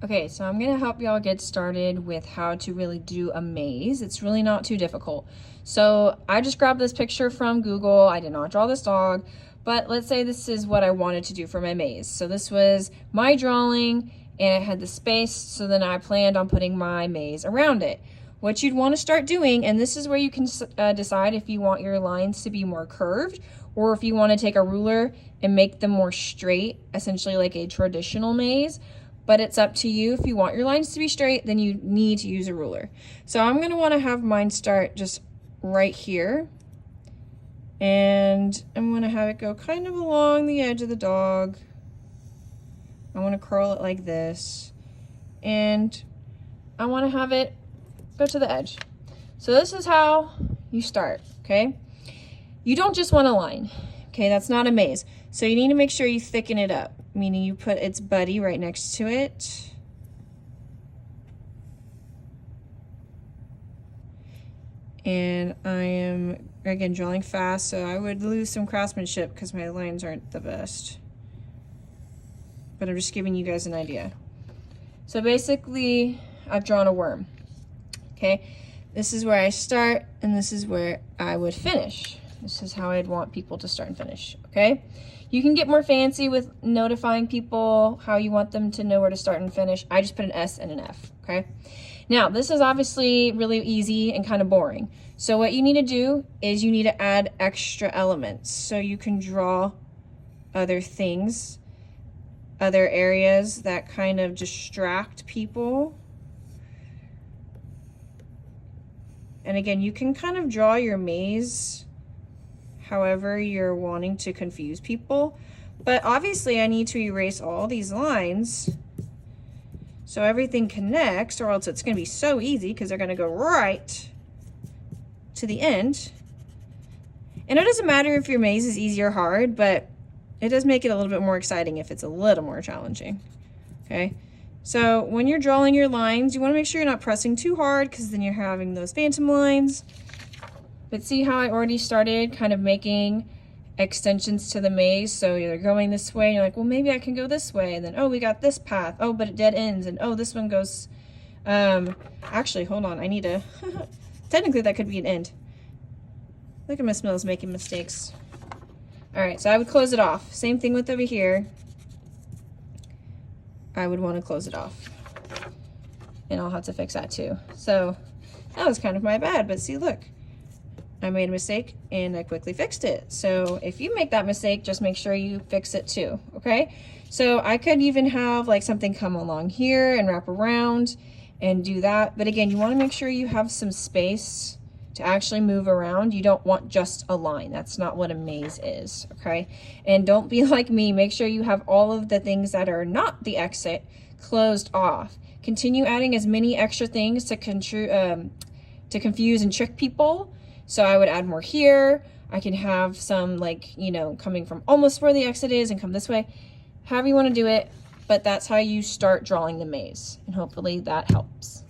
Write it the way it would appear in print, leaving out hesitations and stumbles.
Okay, so I'm gonna help y'all get started with how to really do a maze. It's really not too difficult. So I just grabbed this picture from Google. I did not draw this dog, but let's say this is what I wanted to do for my maze. So this was my drawing and it had the space, so then I planned on putting my maze around it. What you'd want to start doing, and this is where you can decide if you want your lines to be more curved or if you want to take a ruler and make them more straight, essentially like a traditional maze. But it's up to you. If you want your lines to be straight, then you need to use a ruler. So I'm going to want to have mine start just right here. And I'm going to have it go kind of along the edge of the dog. I want to curl it like this. And I want to have it go to the edge. So this is how you start, okay? You don't just want a line, okay? That's not a maze. So you need to make sure you thicken it up, meaning you put its buddy right next to it. And I am, again, drawing fast, so I would lose some craftsmanship because my lines aren't the best. But I'm just giving you guys an idea. So basically, I've drawn a worm, okay? This is where I start, and this is where I would finish. This is how I'd want people to start and finish, okay? You can get more fancy with notifying people how you want them to know where to start and finish. I just put an S and an F, okay? Now, this is obviously really easy and kind of boring. So what you need to do is you need to add extra elements. So you can draw other things, other areas that kind of distract people. And again, you can kind of draw your maze however you're wanting to confuse people. But obviously I need to erase all these lines so everything connects, or else it's gonna be so easy because they're gonna go right to the end. And it doesn't matter if your maze is easy or hard, but it does make it a little bit more exciting if it's a little more challenging, okay? So when you're drawing your lines, you wanna make sure you're not pressing too hard because then you're having those phantom lines. But see how I already started kind of making extensions to the maze? So you're going this way and you're like, well, maybe I can go this way. And then, oh, we got this path. Oh, but it dead ends. And oh, this one goes, actually, hold on. I need to, technically that could be an end. Look at Miss Mills making mistakes. All right, so I would close it off. Same thing with over here. I would want to close it off. And I'll have to fix that too. So that was kind of my bad, but see, look. I made a mistake and I quickly fixed it. So if you make that mistake, just make sure you fix it too, okay? So I could even have like something come along here and wrap around and do that. But again, you wanna make sure you have some space to actually move around. You don't want just a line. That's not what a maze is, okay? And don't be like me. Make sure you have all of the things that are not the exit closed off. Continue adding as many extra things to confuse and trick people. So I would add more here. I can have some like, you know, coming from almost where the exit is and come this way. However you want to do it, but that's how you start drawing the maze. And hopefully that helps.